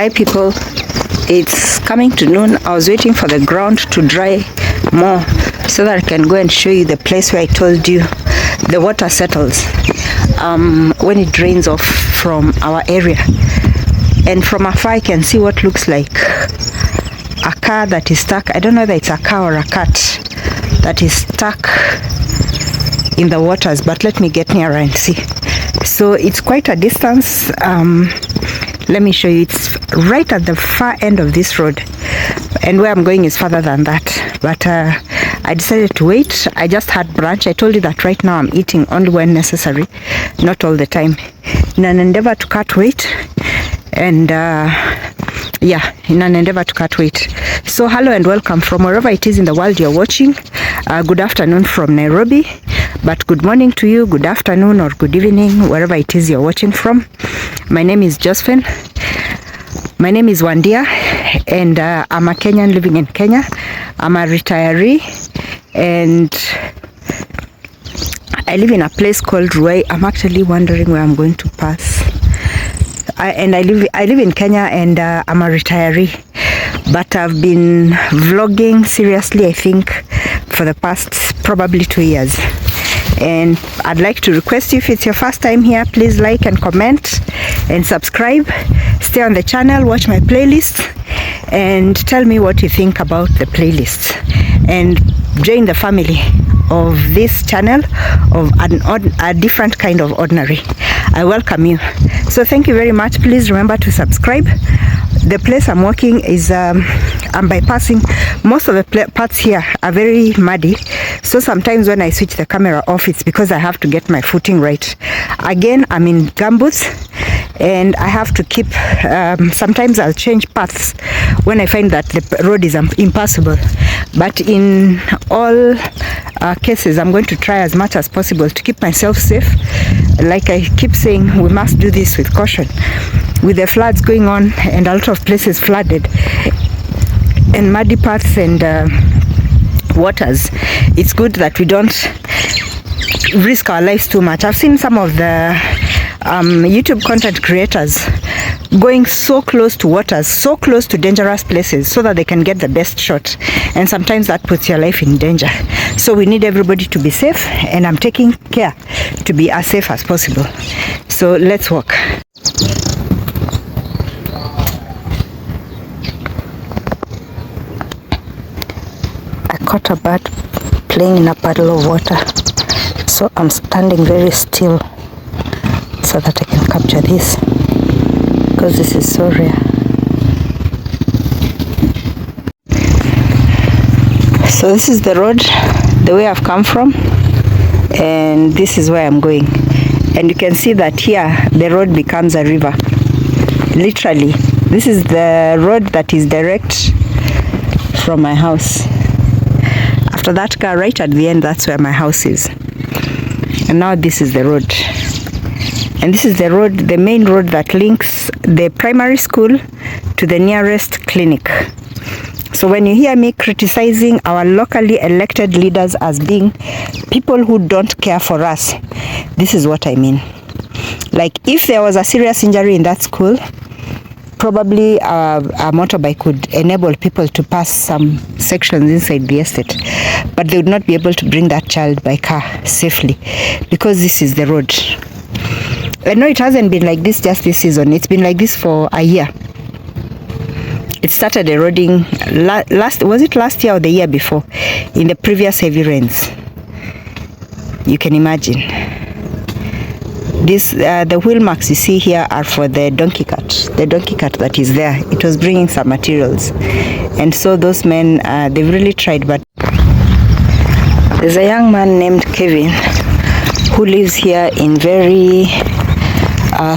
Hi people, it's coming to noon. I was waiting for the ground to dry more so that I can go and show you the place where I told you the water settles when it drains off from our area. And from afar I can see what looks like a car that is stuck. I don't know whether it's a car or a cat that is stuck in the waters, but let me get nearer and see. So it's quite a distance. Let me show you. It's right at the far end of this road, and where I'm going is further than that, but I decided to wait. I just had brunch. I told you that right now I'm eating only when necessary, not all the time, in an endeavor to cut weight. And in an endeavor to cut weight. So hello and welcome from wherever it is in the world you're watching. Good afternoon from Nairobi, but good morning to you, good afternoon or good evening wherever it is you're watching from. My name is Josephine. My name is Wandia, and I'm a Kenyan living in Kenya. I'm a retiree and I live in a place called Ruai. I'm actually wondering where I'm going to pass. I live in Kenya, and I'm a retiree, but I've been vlogging seriously, I think, for the past probably 2 years. And I'd like to request you, if it's your first time here, please like and comment and subscribe. Stay on the channel, watch my playlist, and tell me what you think about the playlist, and join the family of this channel of a different kind of ordinary. I welcome you. So thank you very much. Please remember to subscribe. The place I'm walking is I'm bypassing. Most of the parts here are very muddy, so sometimes when I switch the camera off, it's because I have to get my footing right. Again, I'm in gumboots, and I have to keep sometimes I'll change paths when I find that the road is impassable, but in all cases I'm going to try as much as possible to keep myself safe. Like I keep saying, we must do this with caution. With the floods going on and a lot of places flooded and muddy paths and waters, it's good that we don't risk our lives too much. I've seen some of the YouTube content creators going so close to waters, so close to dangerous places, so that they can get the best shot, and sometimes that puts your life in danger. So we need everybody to be safe, and I'm taking care to be as safe as possible. So let's walk. I caught a bird playing in a puddle of water, so I'm standing very still so that I can capture this, because this is so rare. So this is the road, the way I've come from, and this is where I'm going. And you can see that here the road becomes a river. Literally, this is the road that is direct from my house. After that car right at the end, that's where my house is. And now this is the road. And this is the road, the main road that links the primary school to the nearest clinic. So when you hear me criticizing our locally elected leaders as being people who don't care for us, this is what I mean. Like, if there was a serious injury in that school, probably a motorbike would enable people to pass some sections inside the estate, but they would not be able to bring that child by car safely, because this is the road. I know it hasn't been like this just this season. It's been like this for a year. It started eroding last year or the year before, in the previous heavy rains. You can imagine. This the wheel marks you see here are for the donkey cart. The donkey cart that is there, it was bringing some materials, and so those men, they've really tried. But there's a young man named Kevin who lives here in very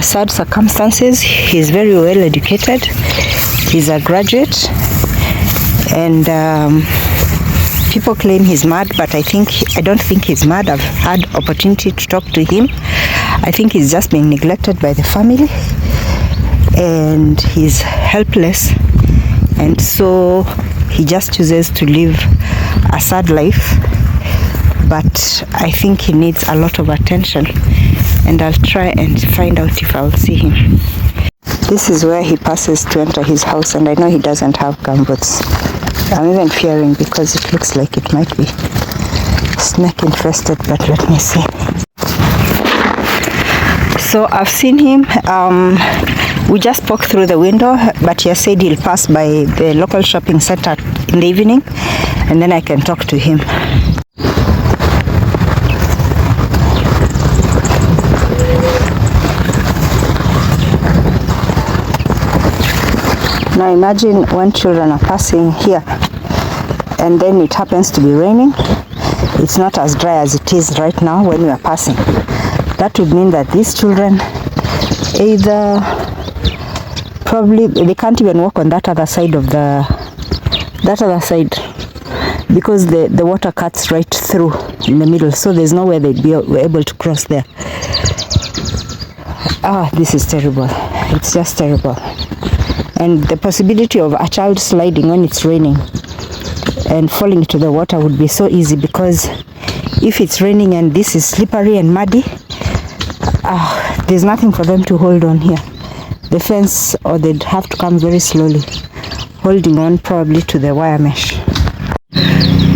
sad circumstances. He's very well educated. He's a graduate, and people claim he's mad, but I don't think he's mad. I've had opportunity to talk to him. I think he's just being neglected by the family, and he's helpless, and so he just chooses to live a sad life. But I think he needs a lot of attention, and I'll try and find out if I'll see him. This is where he passes to enter his house, and I know he doesn't have gumboots. I'm even fearing because it looks like it might be snake infested, but let me see. So I've seen him. We just poked through the window, but he said he'll pass by the local shopping center in the evening, and then I can talk to him. Now imagine when children are passing here and then it happens to be raining. It's not as dry as it is right now when we are passing. That would mean that these children either probably they can't even walk on that other side of that side because the water cuts right through in the middle, so there's no way they'd be able to cross there. This is terrible. It's just terrible. And the possibility of a child sliding when it's raining and falling into the water would be so easy, because if it's raining and this is slippery and muddy, there's nothing for them to hold on here. The fence, or they'd have to come very slowly, holding on probably to the wire mesh.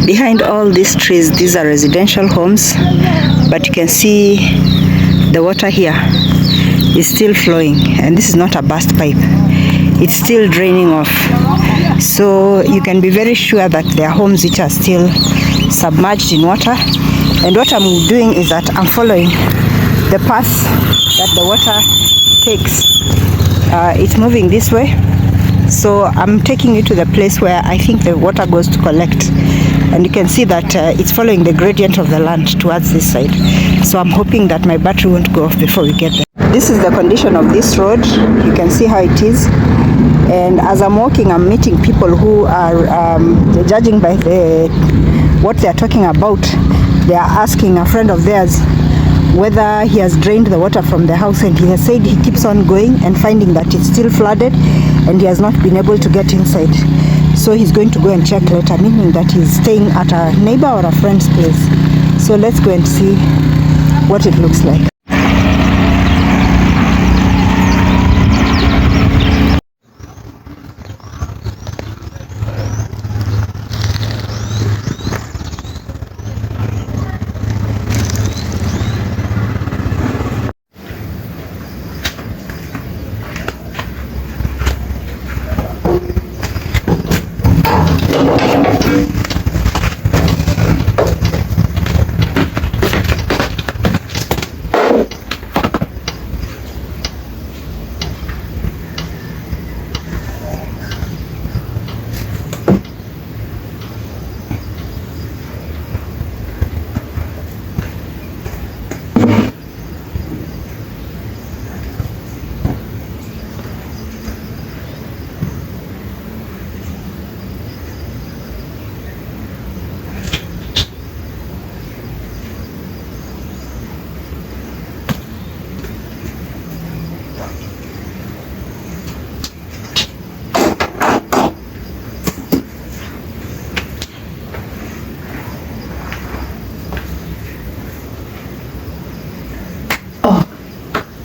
Behind all these trees, these are residential homes, but you can see the water here is still flowing, and this is not a burst pipe. It's still draining off, so you can be very sure that there are homes which are still submerged in water. And what I'm doing is that I'm following the path that the water takes. It's moving this way, so I'm taking it to the place where I think the water goes to collect, and you can see that it's following the gradient of the land towards this side. So I'm hoping that my battery won't go off before we get there. This is the condition of this road. You can see how it is. And as I'm walking, I'm meeting people who are judging by what they're talking about. They are asking a friend of theirs whether he has drained the water from the house, and he has said he keeps on going and finding that it's still flooded and he has not been able to get inside. So he's going to go and check later, meaning that he's staying at a neighbor or a friend's place. So let's go and see what it looks like.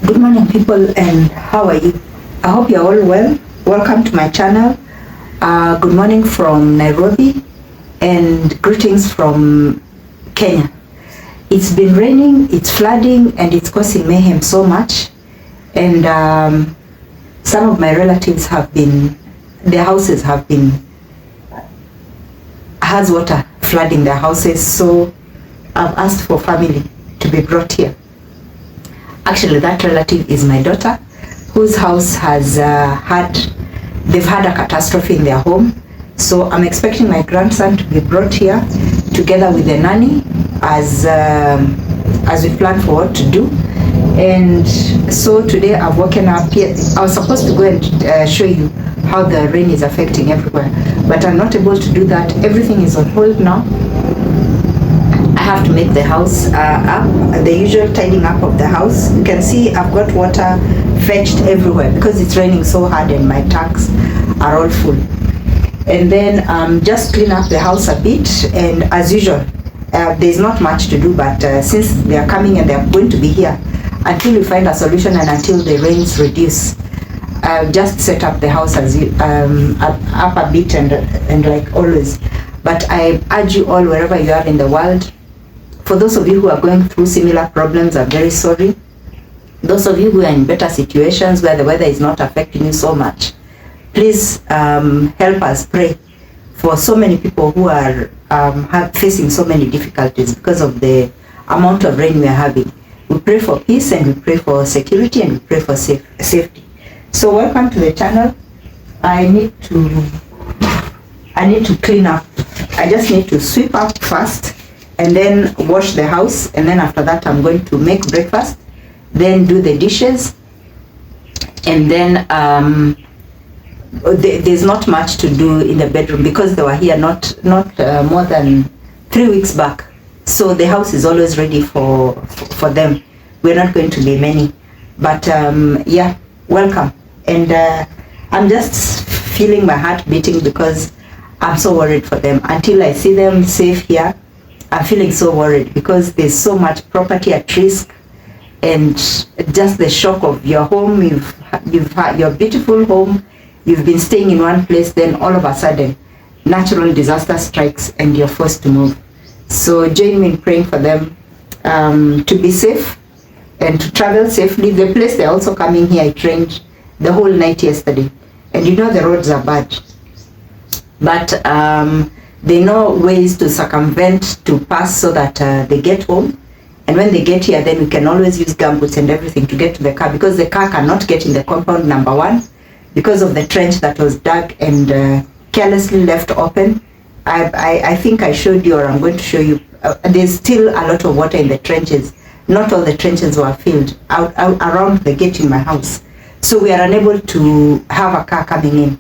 Good morning, people, and how are you? I hope you're all well. Welcome to my channel. Good morning from Nairobi and greetings from Kenya. It's been raining, it's flooding, and it's causing mayhem so much. And some of my relatives their houses has water flooding their houses, so I've asked for family to be brought here. Actually, that relative is my daughter, whose house has they've had a catastrophe in their home. So I'm expecting my grandson to be brought here together with the nanny as we plan for what to do. And so today I've woken up here. I was supposed to go and show you how the rain is affecting everywhere, but I'm not able to do that. Everything is on hold now. I have to make the house up, the usual tidying up of the house. You can see I've got water fetched everywhere because it's raining so hard and my tanks are all full. And then just clean up the house a bit, and as usual, there's not much to do, but since they are coming and they are going to be here until we find a solution and until the rains reduce, just set up the house as up a bit and like always. But I urge you all, wherever you are in the world, for those of you who are going through similar problems, I'm very sorry. Those of you who are in better situations where the weather is not affecting you so much, please help us pray for so many people who are facing so many difficulties because of the amount of rain we are having. We pray for peace, and we pray for security, and we pray for safety. So welcome to the channel. I need to clean up. I just need to sweep up first and then wash the house, and then after that I'm going to make breakfast, then do the dishes, and then there's not much to do in the bedroom because they were here not more than 3 weeks back. So the house is always ready for them. We're not going to be many, but yeah, welcome. And I'm just feeling my heart beating because I'm so worried for them. Until I see them safe here, I'm feeling so worried because there's so much property at risk, and just the shock of your home. You've had your beautiful home. You've been staying in one place, then all of a sudden natural disaster strikes and you're forced to move. So join me in praying for them to be safe and to travel safely. The place they're also coming here, it rained the whole night yesterday, and you know the roads are bad, but they know ways to circumvent, to pass so that they get home. And when they get here, then we can always use gumboots and everything to get to the car, because the car cannot get in the compound, number one, because of the trench that was dug and carelessly left open. I think I showed you, or I'm going to show you, there's still a lot of water in the trenches. Not all the trenches were filled out around the gate in my house. So we are unable to have a car coming in,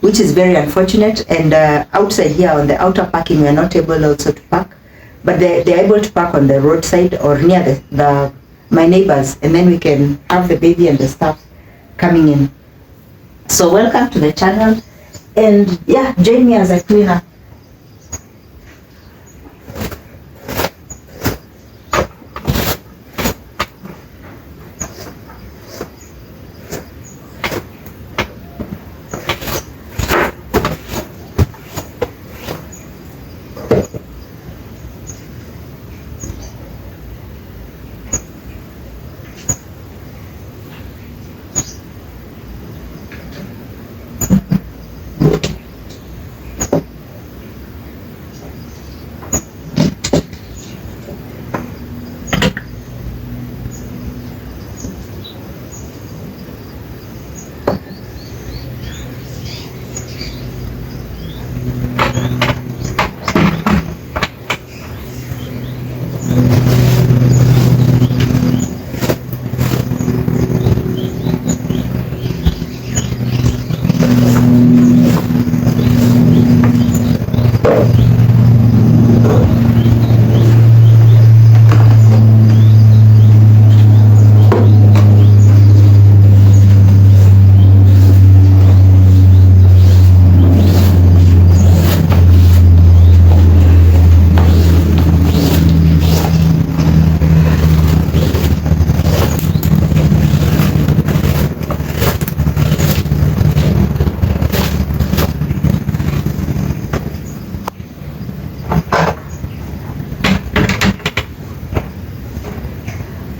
which is very unfortunate. And outside here on the outer parking, we are not able also to park, but they're able to park on the roadside or near my neighbors, and then we can have the baby and the stuff coming in. So welcome to the channel, and yeah, join me as I clean up.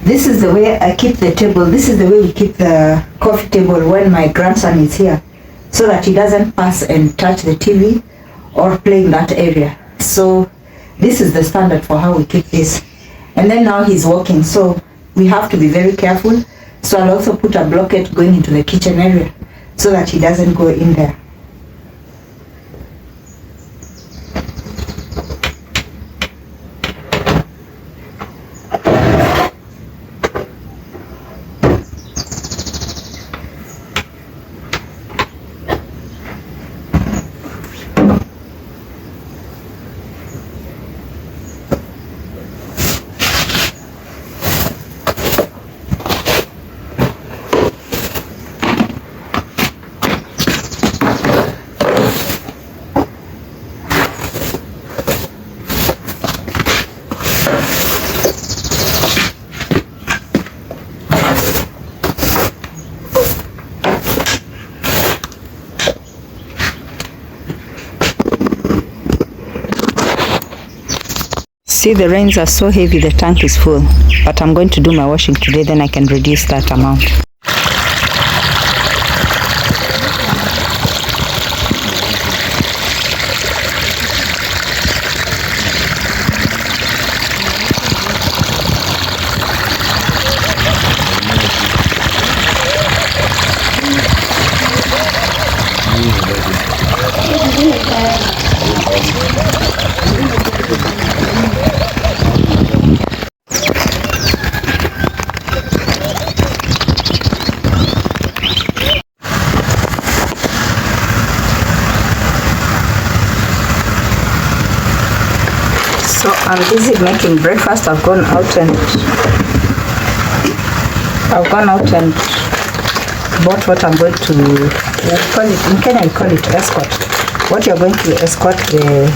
This is the way I keep the table. This is the way we keep the coffee table when my grandson is here, so that he doesn't pass and touch the TV or play in that area. So this is the standard for how we keep this. And then now he's walking, so we have to be very careful. So I'll also put a blockade going into the kitchen area so that he doesn't go in there. See, the rains are so heavy, the tank is full. But I'm going to do my washing today, then I can reduce that amount. So I'm busy making breakfast. I've gone out and bought what I'm going to call it. In Kenya we call it escort. What you're going to escort the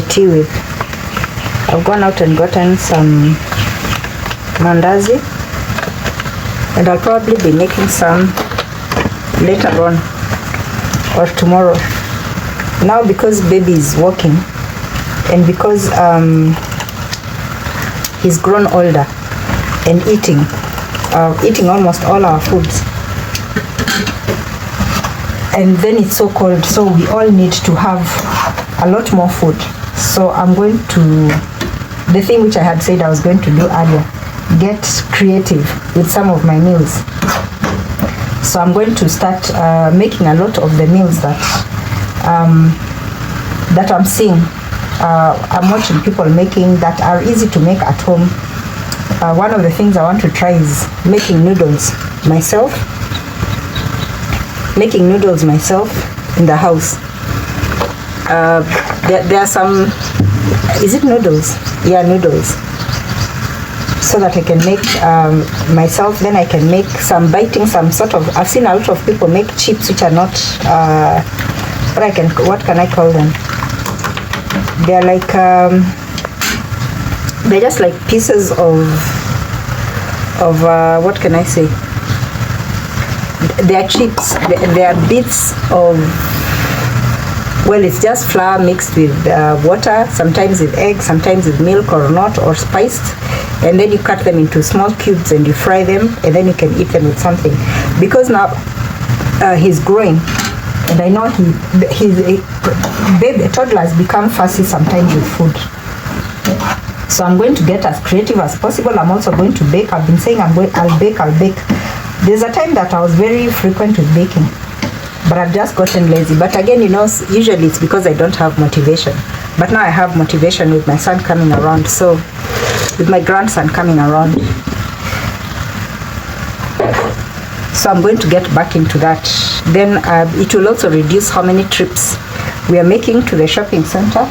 tea with. I've gone out and gotten some mandazi, and I'll probably be making some later on or tomorrow. Now because baby is walking, and because he's grown older and eating almost all our foods, and then it's so cold, so we all need to have a lot more food. So I'm going to, the thing which I had said I was going to do earlier, get creative with some of my meals. So I'm going to start making a lot of the meals that I'm seeing. I'm watching people making that are easy to make at home. One of the things I want to try is making noodles myself. Making noodles myself in the house. There are some, is it noodles? Yeah, noodles. So that I can make myself, then I can make some biting, some sort of, I've seen a lot of people make chips which are not, what can I call them? They're like, they're just like pieces of what can I say? They are chips. They are bits of, well, it's just flour mixed with water, sometimes with egg, sometimes with milk or not, or spiced, and then you cut them into small cubes and you fry them, and then you can eat them with something. Because now he's growing, and I know baby toddlers become fussy sometimes with food. So I'm going to get as creative as possible. I'm also going to bake. I've been saying I'll bake. There's a time that I was very frequent with baking, but I've just gotten lazy. But again, usually it's because I don't have motivation. But now I have motivation with my son coming around, so with my grandson coming around. So I'm going to get back into that. Then it will also reduce how many trips we are making to the shopping center.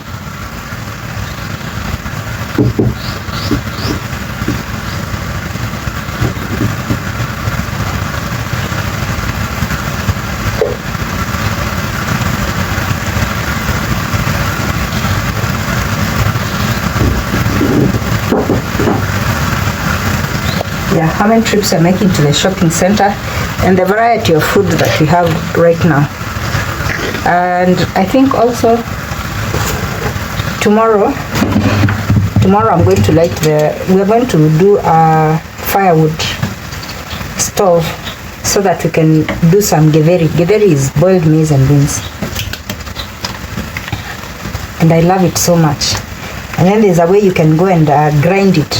Yeah, how many trips we're making to the shopping center, and the variety of food that we have right now. And I think also tomorrow I'm going to light we're going to do a firewood stove so that we can do some githeri. Githeri is boiled maize and beans, and I love it so much. And then there's a way you can go and grind it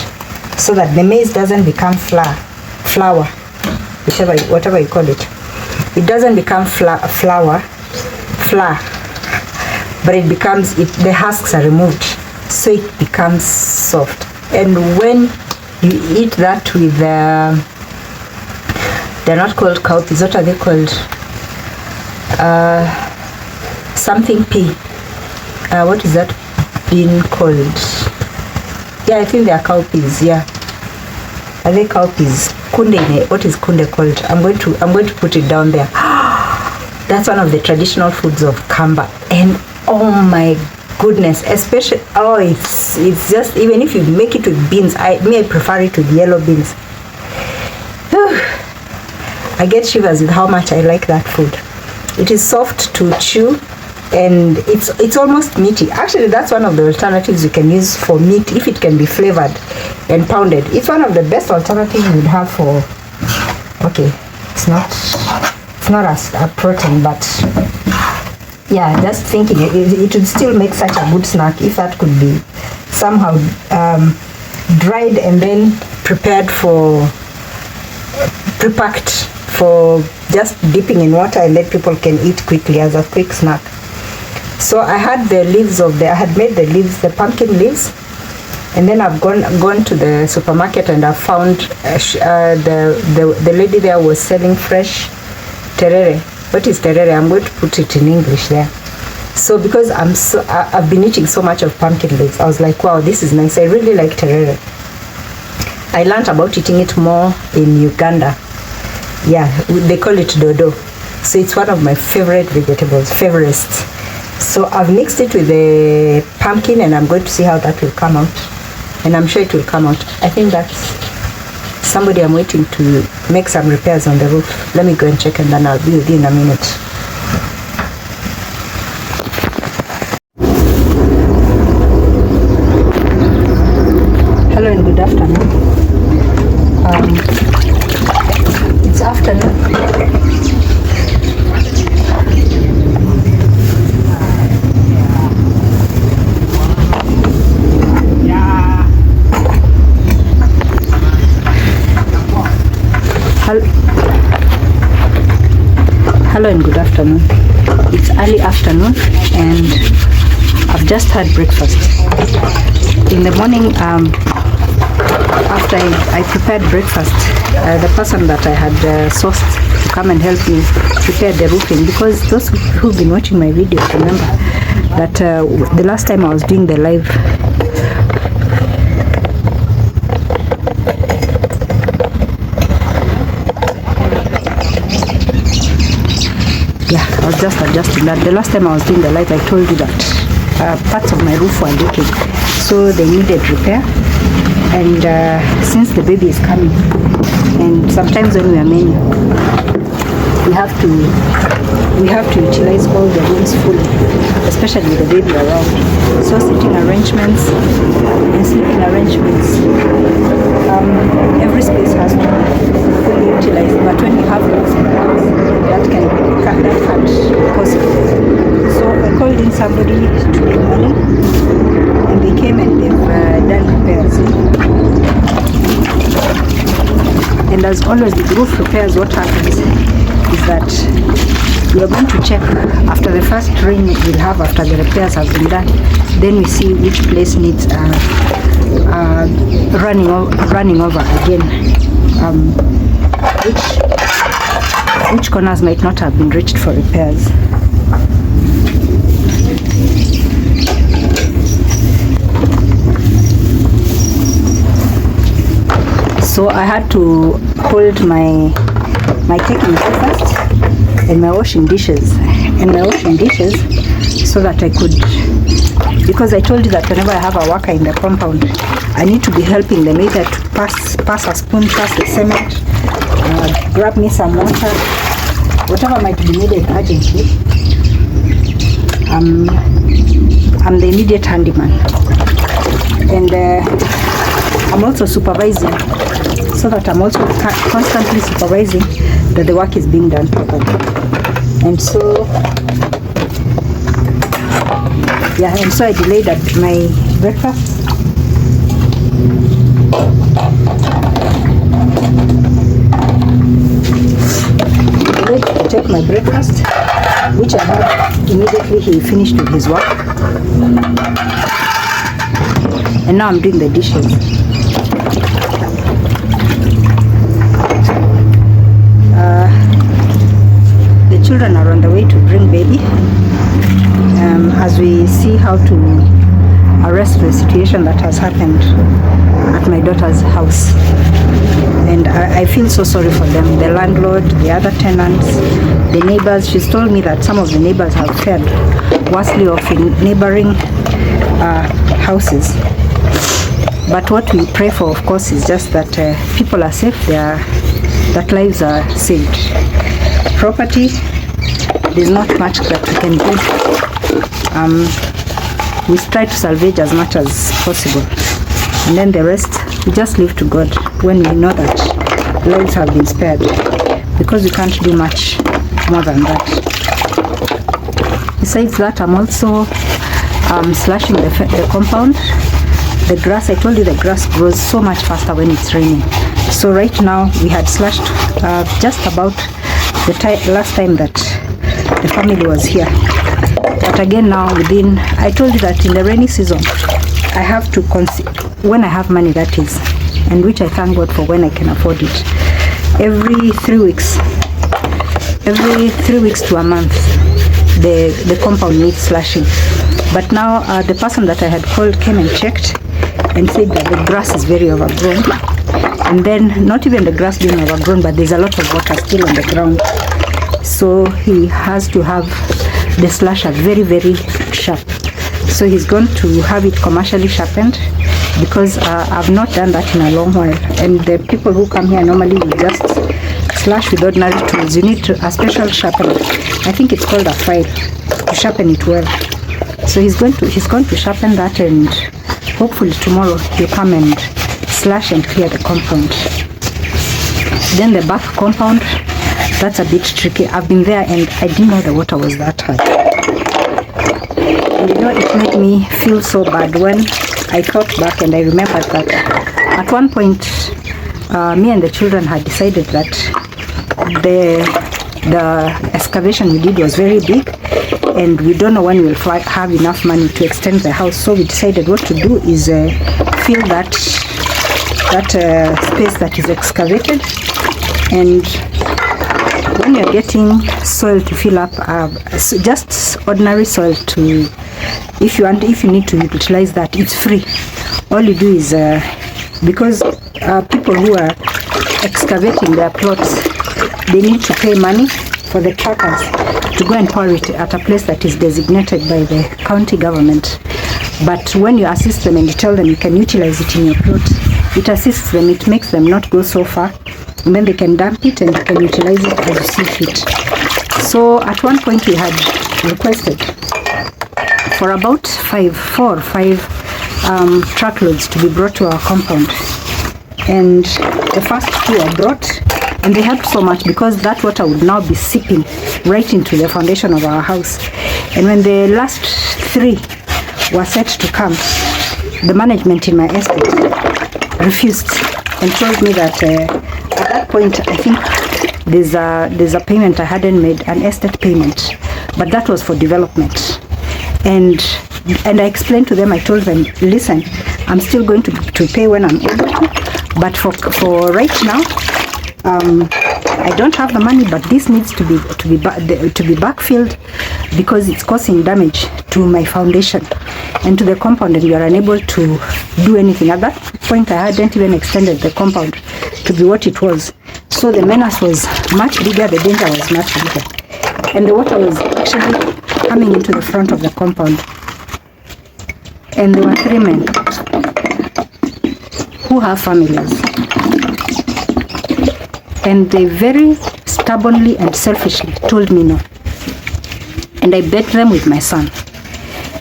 so that the maize doesn't become flour, whatever you call it. It doesn't become flour, but it becomes, the husks are removed, so it becomes soft. And when you eat that with they're not called cowpeas, what are they called? Something pea. What is that bean called? Yeah, I think they are cowpeas. Yeah, are they cowpeas? Kunde. What is kunde called? I'm going to put it down there. That's one of the traditional foods of Kamba, and oh my goodness, especially it's just, even if you make it with beans, I prefer it with yellow beans. I get shivers with how much I like that food. It is soft to chew, and it's almost meaty. Actually, that's one of the alternatives you can use for meat if it can be flavored and pounded. It's one of the best alternatives you would have for, okay, it's not a protein, but yeah, just thinking it would still make such a good snack if that could be somehow dried and then prepared for, prepacked for just dipping in water, and then people can eat quickly as a quick snack. So I had the leaves of I had made the leaves, the pumpkin leaves, and then I've gone to the supermarket and I found the lady there was selling fresh terere. What is terere? I'm going to put it in English there. So because I've been eating so much of pumpkin leaves, I was like, wow, this is nice. I really like terere. I learned about eating it more in Uganda. Yeah, they call it dodo. So it's one of my favorite vegetables, favorites. So I've mixed it with the pumpkin and I'm going to see how that will come out. And I'm sure it will come out. I think that's somebody I'm waiting to make some repairs on the roof. Let me go and check and then I'll be with you in a minute. Hello and good afternoon. It's afternoon. Hello and good afternoon. It's early afternoon and I've just had breakfast. In the morning, after I prepared breakfast, the person that I had sourced to come and help me prepare the roofing, because those who've been watching my videos remember that the last time I was doing the live, I was just adjusting that. The last time I was doing the light, I told you that parts of my roof were leaking, so they needed repair. And since the baby is coming, and sometimes when we are many, we have to utilize all the rooms fully, especially with the baby around. So sitting arrangements and sleeping arrangements, every space has to be fully utilized. But when you have rooms in the house, that can't be possible. So I called in somebody today morning, and they came and they've done repairs. And as always with roof repairs, what happens is that we are going to check after the first rain we'll have, after the repairs have been done, then we see which place needs running over again, which corners might not have been reached for repairs. So I had to hold my taking breakfast and my washing dishes so that I could, because I told you that whenever I have a worker in the compound, I need to be helping them either to pass a spoon, pass the cement, grab me some water, whatever might be needed urgently. I'm the immediate handyman, and I'm also supervising, so that I'm also constantly supervising that the work is being done properly. And so I delayed my breakfast. I delayed to take my breakfast, which I had immediately he finished with his work. And now I'm doing the dishes. The children are on the way to bring baby, as we see how to arrest the situation that has happened at my daughter's house. And I feel so sorry for them, the landlord, the other tenants, the neighbors. She's told me that some of the neighbors have fared worstly off in neighboring houses. But what we pray for, of course, is just that people are safe, that lives are saved. Property, there's not much that we can do we try to salvage as much as possible, and then the rest we just leave to God when we know that lives have been spared, because we can't do much more than that. Besides that, I'm also slashing the compound. The grass, I told you the grass grows so much faster when it's raining. So right now we had slashed just about the last time that the family was here. But again now I told you that in the rainy season I have to when I have money, that is, and which I thank God for when I can afford it. Every 3 weeks to a month, the compound needs slashing. But now the person that I had called came and checked and said that the grass is very overgrown. And then not even the grass being overgrown, but there's a lot of water still on the ground. So he has to have the slasher very, very sharp. So he's going to have it commercially sharpened, because I've not done that in a long while. And the people who come here normally will just slash with ordinary tools. You need a special sharpener. I think it's called a file to sharpen it well. So he's going to sharpen that, and hopefully tomorrow he'll come and slash and clear the compound. Then the back compound, that's a bit tricky. I've been there and I didn't know the water was that high. And you know, it made me feel so bad when I thought back and I remembered that at one point me and the children had decided that the excavation we did was very big, and we don't know when we'll have enough money to extend the house. So we decided what to do is fill that space that is excavated. And when you're getting soil to fill up, just ordinary soil, to if you need to utilize that, it's free. All you do is because people who are excavating their plots, they need to pay money for the truckers to go and pour it at a place that is designated by the county government. But when you assist them and you tell them you can utilize it in your plot, it assists them, it makes them not go so far, and then they can dump it and you can utilize it as you see fit. So at one point we had requested for about 4 or 5 truckloads to be brought to our compound, and the first 2 are brought, and they helped so much because that water would now be seeping right into the foundation of our house. And when the last 3 were set to come, the management in my estate refused and told me that at that point I think there's a payment I hadn't made, an estate payment, but that was for development. And I explained to them, I told them, listen, I'm still going to pay when I'm able to, but for right now I don't have the money, but this needs to be backfilled because it's causing damage to my foundation and to the compound, and we are unable to do anything. At that point I hadn't even extended the compound to be what it was, so the menace was much bigger, the danger was much bigger, and the water was actually coming into the front of the compound. And there were 3 men who have families, and they very stubbornly and selfishly told me no. And I begged them with my son,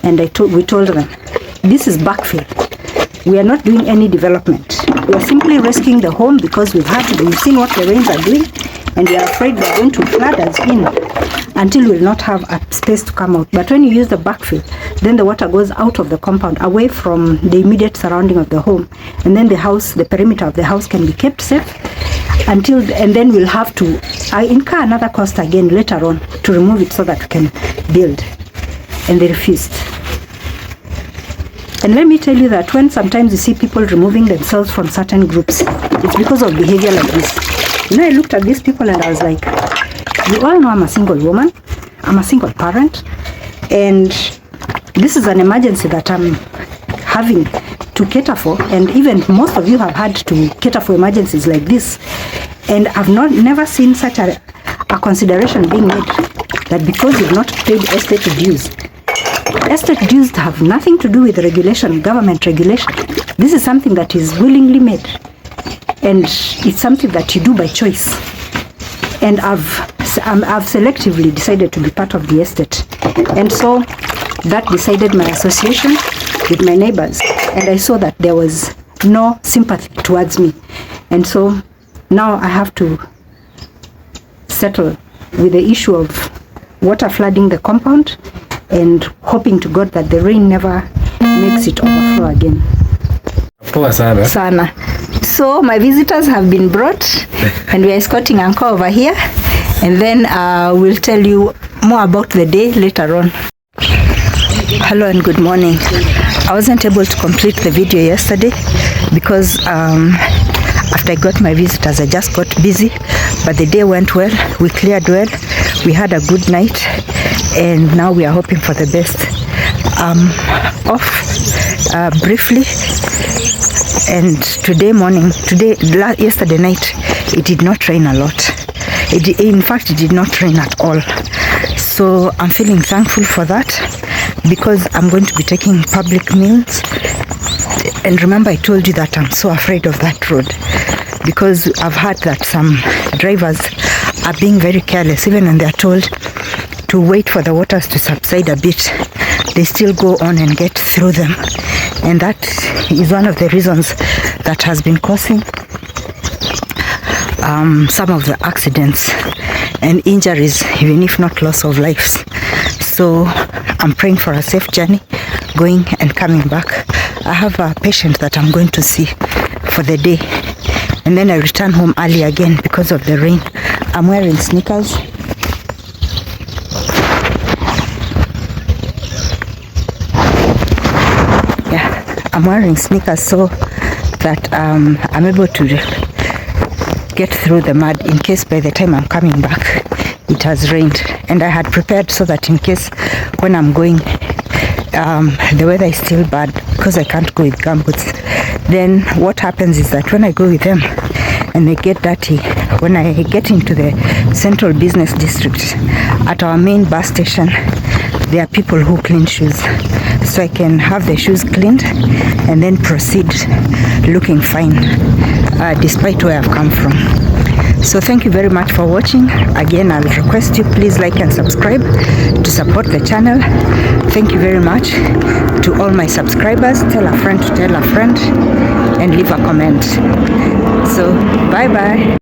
and we told them, this is backfill. We are not doing any development. We are simply rescuing the home because we've seen what the rains are doing, and we are afraid they're going to flood us in until we'll not have a space to come out. But when you use the backfill, then the water goes out of the compound, away from the immediate surrounding of the home, and then the perimeter of the house can be kept safe and then we'll have to incur another cost again later on to remove it so that we can build. And they refused. And let me tell you that when sometimes you see people removing themselves from certain groups, it's because of behavior like this. You know, I looked at these people and I was like, you all know I'm a single woman, I'm a single parent, and this is an emergency that I'm having to cater for, and even most of you have had to cater for emergencies like this, and I've never seen such a consideration being made that because you've not paid estate dues. Estate dues have nothing to do with regulation, government regulation. This is something that is willingly made, and it's something that you do by choice. And I've selectively decided to be part of the estate, and so that decided my association with my neighbors, and I saw that there was no sympathy towards me, and so now I have to settle with the issue of water flooding the compound and hoping to God that the rain never makes it overflow again. Poa sana. So my visitors have been brought and we are escorting Uncle over here, and then we'll tell you more about the day later on. Hello and good morning. I wasn't able to complete the video yesterday because after I got my visitors I just got busy, but the day went well. We cleared well, we had a good night, and now we are hoping for the best. Off briefly, and yesterday night it did not rain a lot. In fact, it did not rain at all, so I'm feeling thankful for that, because I'm going to be taking public meals. And remember, I told you that I'm so afraid of that road, because I've heard that some drivers are being very careless. Even when they're told to wait for the waters to subside a bit, they still go on and get through them, and that is one of the reasons that has been causing some of the accidents and injuries, even if not loss of lives. So I'm praying for a safe journey going and coming back. I have a patient that I'm going to see for the day, and then I return home early again because of the rain. I'm wearing sneakers. I'm wearing sneakers so that I'm able to get through the mud in case by the time I'm coming back it has rained. And I had prepared so that in case when I'm going the weather is still bad, because I can't go with gumboots. Then what happens is that when I go with them and they get dirty, when I get into the central business district at our main bus station, there are people who clean shoes, so I can have the shoes cleaned and then proceed looking fine, despite where I've come from. So thank you very much for watching. Again, I'll request you please like and subscribe to support the channel. Thank you very much to all my subscribers. Tell a friend to tell a friend and leave a comment. So bye bye.